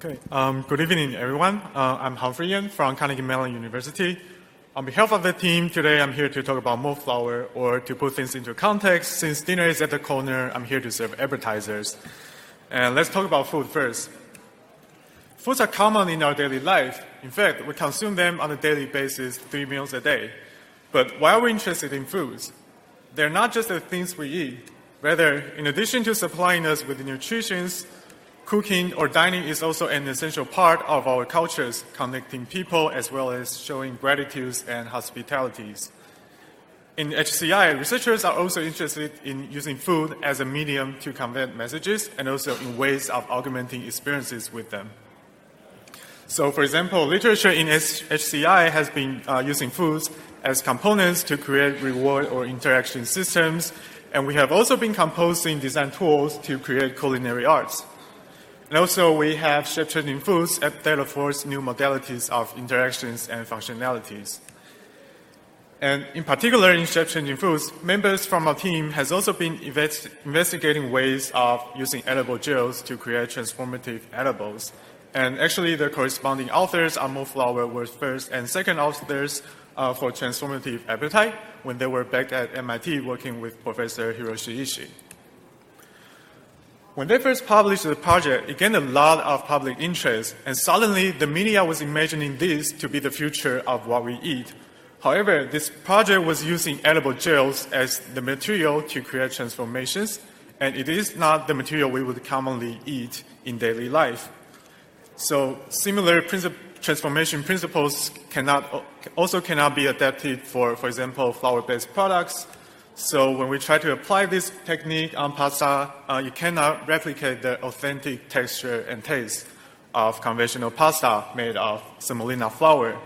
Okay. Good evening, everyone. I'm Humphrey from Carnegie Mellon University. On behalf of the team, today I'm here to talk about Morphlour, or to put things into context, since dinner is at the corner, I'm here to serve appetizers. And let's talk about food first. Foods are common in our daily life. In fact, we consume them on a daily basis, 3 meals a day. But why are we interested in foods? They're not just the things we eat. Rather, in addition to supplying us with nutrition, cooking or dining is also an essential part of our cultures, connecting people as well as showing gratitude and hospitalities. In HCI, researchers are also interested in using food as a medium to convey messages and also in ways of augmenting experiences with them. So, for example, literature in HCI has been using foods as components to create reward or interaction systems, and we have also been composing design tools to create culinary arts. And also, we have shape-changing foods that affords new modalities of interactions and functionalities. And in particular, in shape-changing foods, members from our team has also been investigating ways of using edible gels to create transformative edibles. And actually, the corresponding authors on Morphlour were first and second authors for transformative appetite when they were back at MIT working with Professor Hiroshi Ishii. When they first published the project, it gained a lot of public interest, and suddenly the media was imagining this to be the future of what we eat. However, this project was using edible gels as the material to create transformations, and it is not the material we would commonly eat in daily life. So similar transformation principles also cannot be adapted for example, flour-based products. So when we try to apply this technique on pasta, you cannot replicate the authentic texture and taste of conventional pasta made of semolina flour.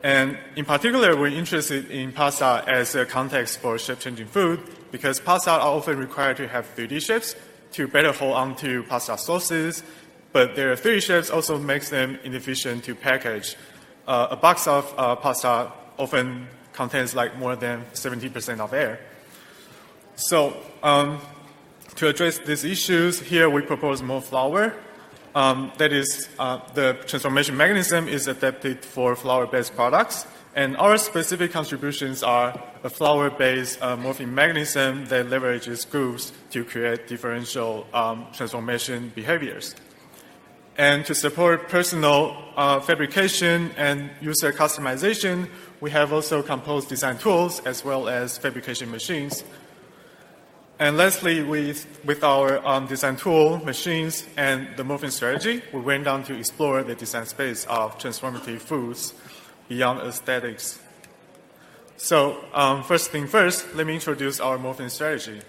And in particular, we're interested in pasta as a context for shape-changing food because pasta are often required to have 3D shapes to better hold on to pasta sauces, but their 3D shapes also makes them inefficient to package. A box of pasta often contains like more than 70% of air. So to address these issues, here we propose Morphlour. That is, the transformation mechanism is adapted for flour-based products, and our specific contributions are a flour-based morphing mechanism that leverages grooves to create differential transformation behaviors. And to support personal fabrication and user customization, we have also composed design tools as well as fabrication machines. And lastly, with our design tool, machines, and the morphing strategy, we went on to explore the design space of transformative foods beyond aesthetics. So first thing first, let me introduce our morphing strategy.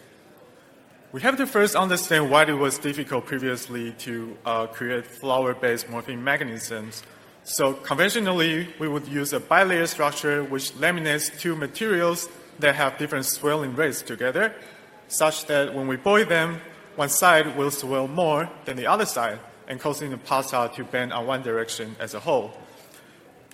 We have to first understand why it was difficult previously to create flour-based morphing mechanisms. So conventionally, we would use a bilayer structure which laminates two materials that have different swelling rates together, such that when we boil them, one side will swell more than the other side, and causing the pasta to bend on one direction as a whole.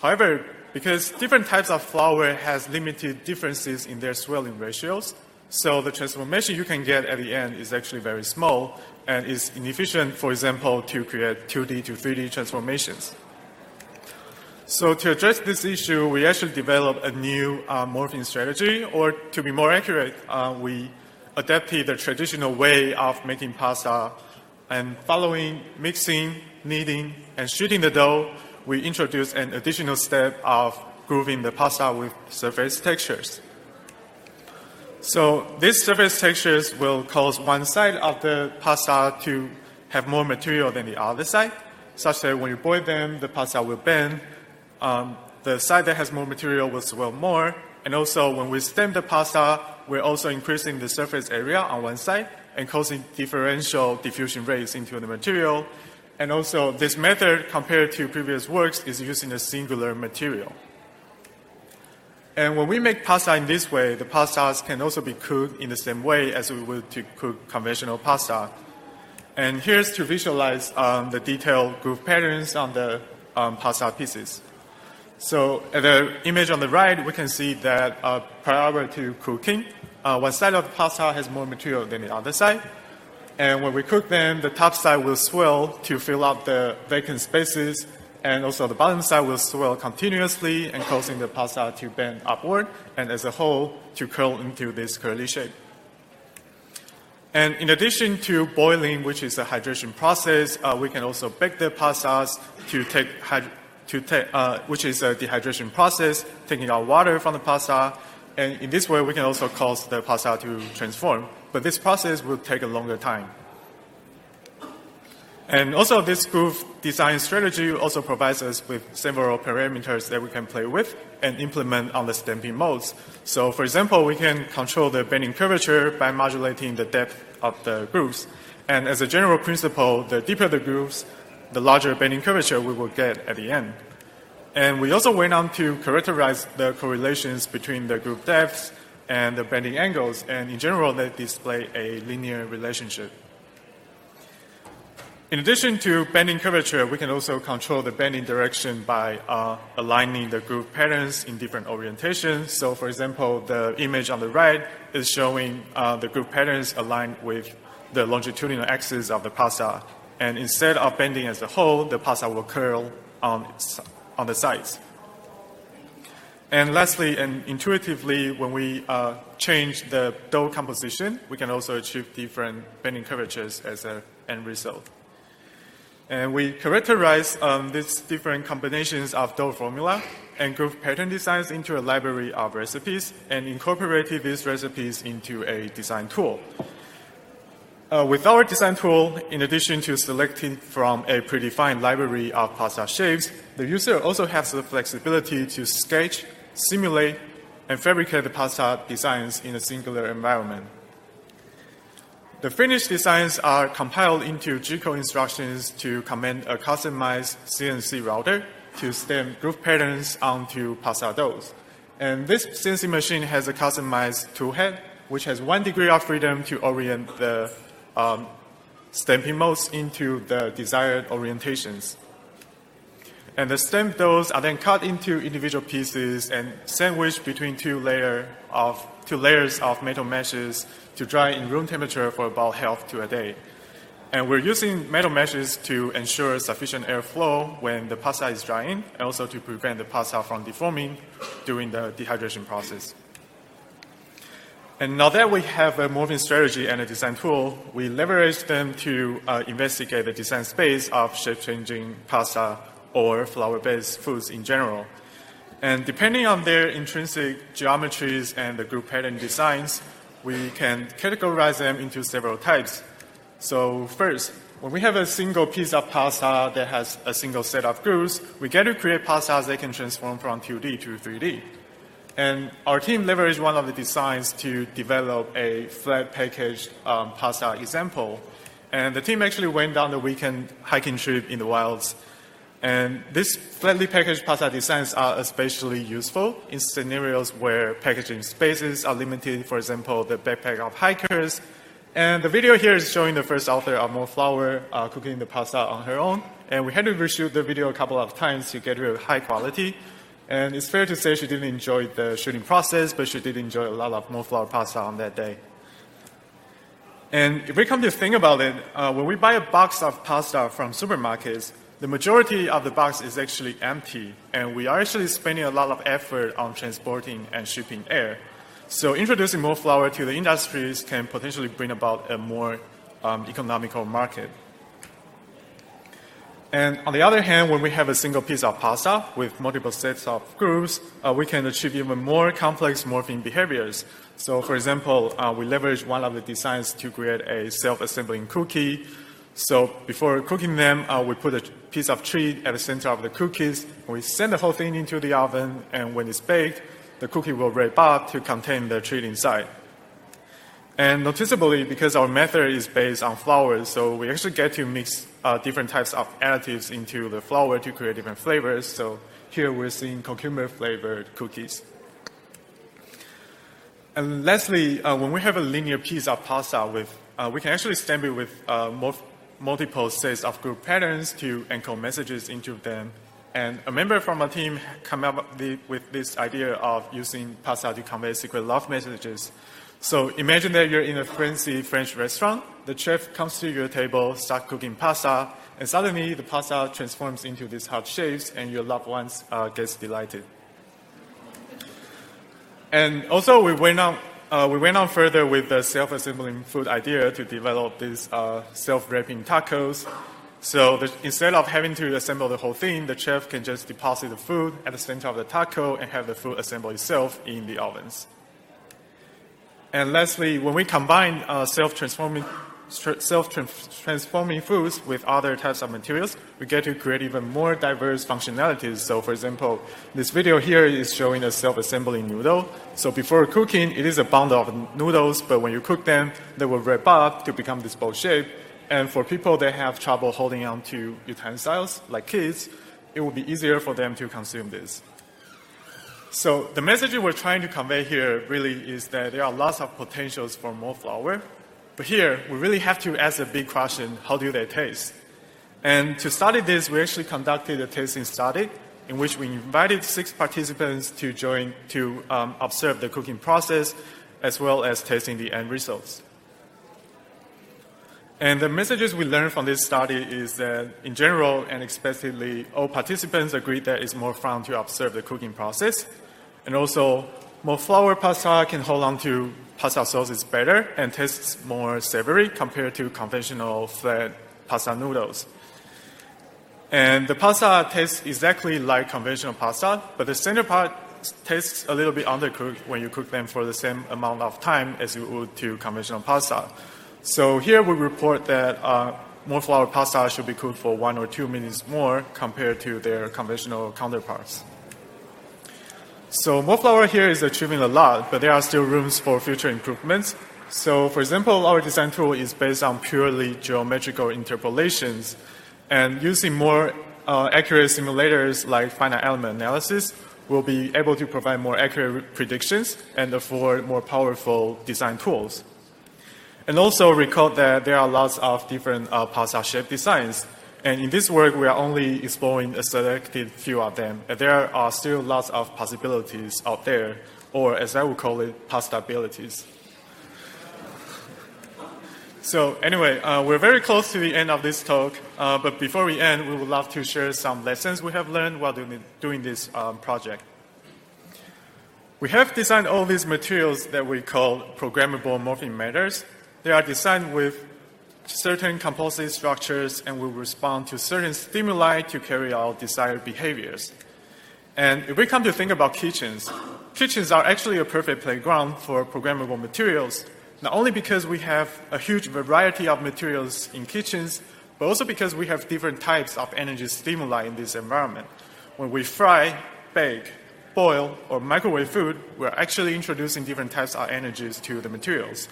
However, because different types of flour has limited differences in their swelling ratios, so the transformation you can get at the end is actually very small and is inefficient, for example, to create 2D to 3D transformations. So to address this issue, we actually developed a new morphing strategy, or to be more accurate, we adapted the traditional way of making pasta, and following mixing, kneading, and sheeting the dough, we introduced an additional step of grooving the pasta with surface textures. So these surface textures will cause one side of the pasta to have more material than the other side, such that when you boil them, the pasta will bend. The side that has more material will swell more, and also when we stem the pasta, we're also increasing the surface area on one side and causing differential diffusion rates into the material. And also, this method, compared to previous works, is using a singular material. And when we make pasta in this way, the pastas can also be cooked in the same way as we would to cook conventional pasta. And here's to visualize the detailed groove patterns on the pasta pieces. So at the image on the right, we can see that prior to cooking, one side of the pasta has more material than the other side. And when we cook them, the top side will swell to fill up the vacant spaces, and also the bottom side will swell continuously and causing the pasta to bend upward, and as a whole, to curl into this curly shape. And in addition to boiling, which is a hydration process, we can also bake the pastas which is a dehydration process, taking out water from the pasta. And in this way, we can also cause the pasta to transform. But this process will take a longer time. And also, this groove design strategy also provides us with several parameters that we can play with and implement on the stamping modes. So, for example, we can control the bending curvature by modulating the depth of the grooves. And as a general principle, the deeper the grooves, the larger bending curvature we will get at the end. And we also went on to characterize the correlations between the groove depths and the bending angles, and in general, they display a linear relationship. In addition to bending curvature, we can also control the bending direction by aligning the groove patterns in different orientations. So, for example, the image on the right is showing the groove patterns aligned with the longitudinal axis of the pasta. And instead of bending as a whole, the pasta will curl on the sides. And lastly, and intuitively, when we change the dough composition, we can also achieve different bending curvatures as an end result. And we characterize these different combinations of dough formula and groove pattern designs into a library of recipes and incorporated these recipes into a design tool. With our design tool, in addition to selecting from a predefined library of pasta shapes, the user also has the flexibility to sketch, simulate, and fabricate the pasta designs in a singular environment. The finished designs are compiled into G-code instructions to command a customized CNC router to stamp groove patterns onto pasta doughs. And this CNC machine has a customized tool head, which has 1 degree of freedom to orient the stamping modes into the desired orientations. And the stamped doughs are then cut into individual pieces and sandwiched between two layers of metal meshes to dry in room temperature for about half to a day. And we're using metal meshes to ensure sufficient airflow when the pasta is drying, and also to prevent the pasta from deforming during the dehydration process. And now that we have a morphing strategy and a design tool, we leverage them to investigate the design space of shape-changing pasta or flour-based foods in general. And depending on their intrinsic geometries and the group pattern designs, we can categorize them into several types. So first, when we have a single piece of pasta that has a single set of grooves, we get to create pastas that can transform from 2D to 3D. And our team leveraged one of the designs to develop a flat packaged pasta example. And the team actually went on the weekend hiking trip in the wilds. And these flatly packaged pasta designs are especially useful in scenarios where packaging spaces are limited, for example, the backpack of hikers. And the video here is showing the first author of Morphlour cooking the pasta on her own. And we had to reshoot the video a couple of times to get her high quality. And it's fair to say she didn't enjoy the shooting process, but she did enjoy a lot of Morphlour pasta on that day. And if we come to think about it, when we buy a box of pasta from supermarkets, the majority of the box is actually empty, and we are actually spending a lot of effort on transporting and shipping air. So introducing Morphlour to the industries can potentially bring about a more economical market. And on the other hand, when we have a single piece of pasta with multiple sets of grooves, we can achieve even more complex morphing behaviors. So for example, we leverage one of the designs to create a self-assembling cookie. So before cooking them, we put a piece of treat at the center of the cookies. We send the whole thing into the oven, and when it's baked, the cookie will wrap up to contain the treat inside. And noticeably, because our method is based on flour, so we actually get to mix different types of additives into the flour to create different flavors. So here we're seeing cucumber-flavored cookies. And lastly, when we have a linear piece of pasta, we can actually stamp it with multiple sets of group patterns to encode messages into them. And a member from our team came up with this idea of using pasta to convey secret love messages. So imagine that you're in a fancy French restaurant. The chef comes to your table, starts cooking pasta, and suddenly the pasta transforms into these heart shapes, and your loved ones gets delighted. And also, we went on further with the self-assembling food idea to develop these self-wrapping tacos. So instead of having to assemble the whole thing, the chef can just deposit the food at the center of the taco and have the food assemble itself in the ovens. And lastly, when we combine self-transforming foods with other types of materials, we get to create even more diverse functionalities. So for example, this video here is showing a self-assembling noodle. So before cooking, it is a bundle of noodles, but when you cook them, they will wrap up to become this bowl shape. And for people that have trouble holding on to utensils, like kids, it will be easier for them to consume this. So the message we're trying to convey here really is that there are lots of potentials for Morphlour. But here, we really have to ask a big question: how do they taste? And to study this, we actually conducted a tasting study in which we invited 6 participants to join to observe the cooking process as well as tasting the end results. And the messages we learned from this study is that, in general and expectedly, all participants agreed that it's more fun to observe the cooking process. And also, Morphlour pasta can hold on to pasta sauces better and tastes more savory compared to conventional flat pasta noodles. And the pasta tastes exactly like conventional pasta, but the center part tastes a little bit undercooked when you cook them for the same amount of time as you would to conventional pasta. So here we report that Morphlour pasta should be cooked for 1 or 2 minutes more compared to their conventional counterparts. So Morphlour here is achieving a lot, but there are still rooms for future improvements. So for example, our design tool is based on purely geometrical interpolations, and using more accurate simulators like finite element analysis, we'll be able to provide more accurate predictions and afford more powerful design tools. And also recall that there are lots of different pasta shape designs. And in this work, we are only exploring a selected few of them. And there are still lots of possibilities out there, or as I would call it, pasta abilities. So anyway, we're very close to the end of this talk. But before we end, we would love to share some lessons we have learned while doing this project. We have designed all these materials that we call programmable morphing matters. They are designed with certain composite structures and will respond to certain stimuli to carry out desired behaviors. And if we come to think about kitchens are actually a perfect playground for programmable materials, not only because we have a huge variety of materials in kitchens, but also because we have different types of energy stimuli in this environment. When we fry, bake, boil, or microwave food, we're actually introducing different types of energies to the materials.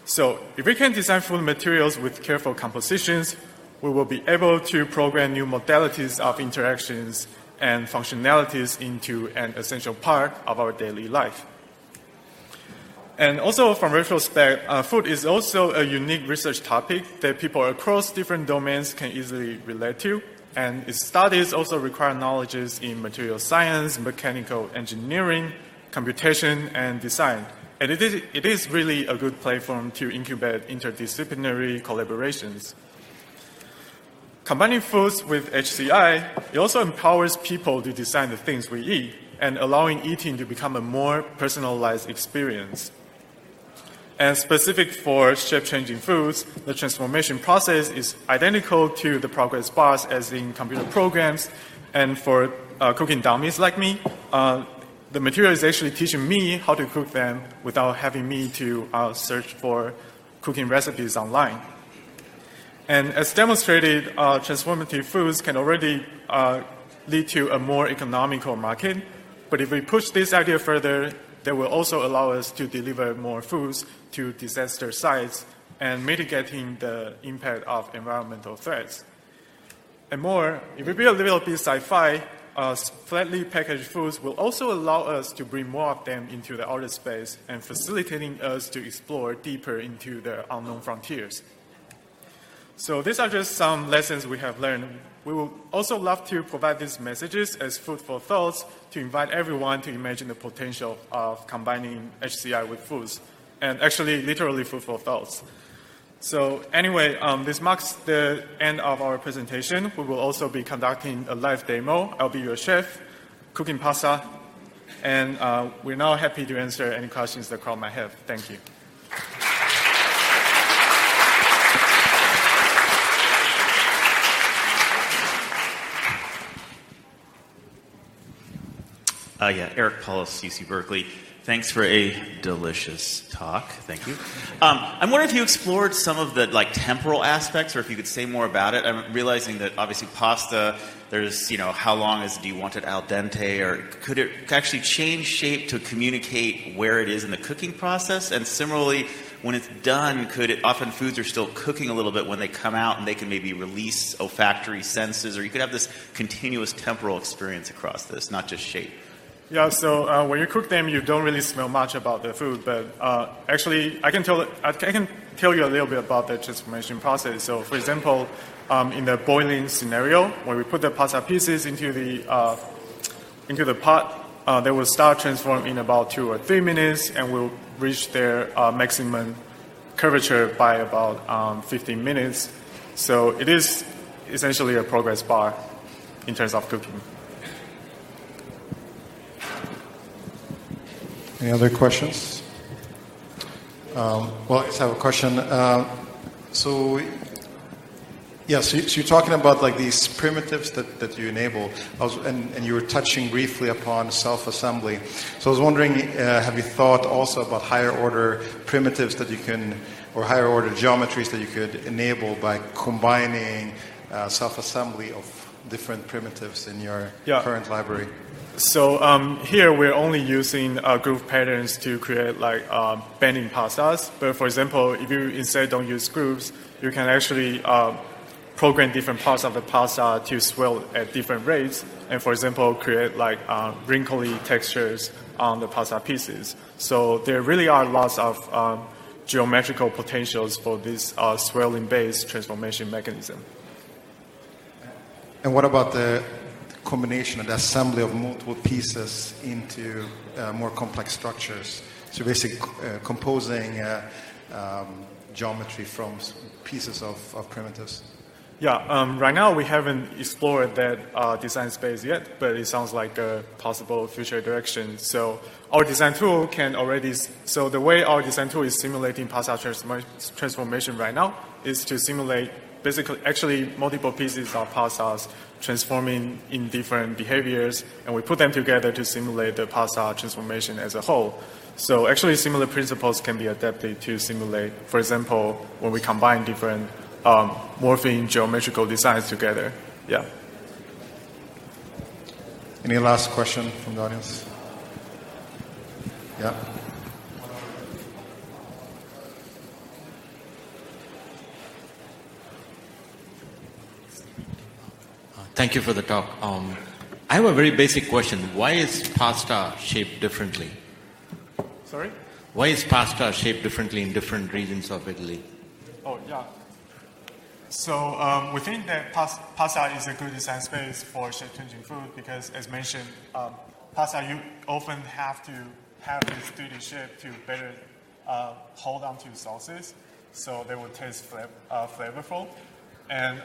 So if we can design food materials with careful compositions, we will be able to program new modalities of interactions and functionalities into an essential part of our daily life. And also from retrospect, food is also a unique research topic that people across different domains can easily relate to. And its studies also require knowledges in material science, mechanical engineering, computation, and design. And it is really a good platform to incubate interdisciplinary collaborations. Combining foods with HCI, it also empowers people to design the things we eat and allowing eating to become a more personalized experience. And specific for shape-changing foods, the transformation process is identical to the progress bars as in computer programs. And for cooking dummies like me, the material is actually teaching me how to cook them without having me to search for cooking recipes online. And as demonstrated, transformative foods can already lead to a more economical market. But if we push this idea further, that will also allow us to deliver more foods to disaster sites and mitigating the impact of environmental threats. And more, if we build a little bit sci-fi, flatly packaged foods will also allow us to bring more of them into the outer space and facilitating us to explore deeper into the unknown frontiers. So these are just some lessons we have learned. We would also love to provide these messages as food for thoughts to invite everyone to imagine the potential of combining HCI with foods. and actually literally food for thoughts. So anyway, this marks the end of our presentation. We will also be conducting a live demo. I'll be your chef, cooking pasta, and we're now happy to answer any questions the crowd might have. Thank you. Eric Paulus, UC Berkeley. Thanks for a delicious talk. Thank you. I'm wondering if you explored some of the temporal aspects, or if you could say more about it. I'm realizing that obviously pasta, there's how long do you want it al dente, or could it actually change shape to communicate where it is in the cooking process? And similarly, when it's done, often foods are still cooking a little bit when they come out, and they can maybe release olfactory senses, or you could have this continuous temporal experience across this, not just shape. Yeah, so when you cook them, you don't really smell much about the food, but actually, I can tell you a little bit about the transformation process. So, for example, in the boiling scenario, when we put the pasta pieces into the pot, they will start transforming in about 2 or 3 minutes, and will reach their maximum curvature by about 15 minutes. So it is essentially a progress bar in terms of cooking. Any other questions? Well, I just have a question. So you're talking about these primitives that you enable, and you were touching briefly upon self-assembly. So I was wondering, have you thought also about higher order primitives that you can, or higher order geometries that you could enable by combining self-assembly of different primitives in your current library? So here we're only using groove patterns to create bending pastas. But for example, if you instead don't use grooves, you can actually program different parts of the pasta to swell at different rates, and for example, create wrinkly textures on the pasta pieces. So there really are lots of geometrical potentials for this swelling-based transformation mechanism. And what about the combination and the assembly of multiple pieces into more complex structures? So basically composing geometry from pieces of primitives. Yeah, right now we haven't explored that design space yet, but it sounds like a possible future direction. So our design tool can already, so the way our design tool is simulating pasta transformation right now is to simulate actually multiple pieces of pastas transforming in different behaviors, and we put them together to simulate the pasta transformation as a whole. So actually similar principles can be adapted to simulate, for example, when we combine different morphing geometrical designs together. Yeah. Any last question from the audience? Yeah. Thank you for the talk. I have a very basic question. Why is pasta shaped differently? Sorry? Why is pasta shaped differently in different regions of Italy? Oh, yeah. So we think that pasta is a good design space for shape-changing food because, as mentioned, pasta you often have to have this 3D shape to better hold on to sauces, so they will taste flavorful. And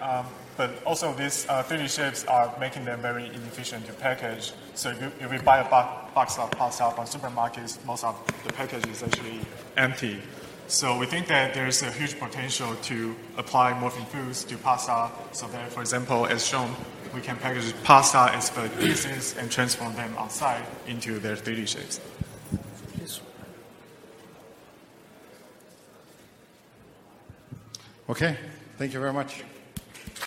but also these 3D shapes are making them very inefficient to package. So if we buy a box of pasta from supermarkets, most of the package is actually empty. So we think that there's a huge potential to apply morphing foods to pasta so that, for example, as shown, we can package pasta as split pieces and transform them outside into their 3D shapes. Okay, thank you very much.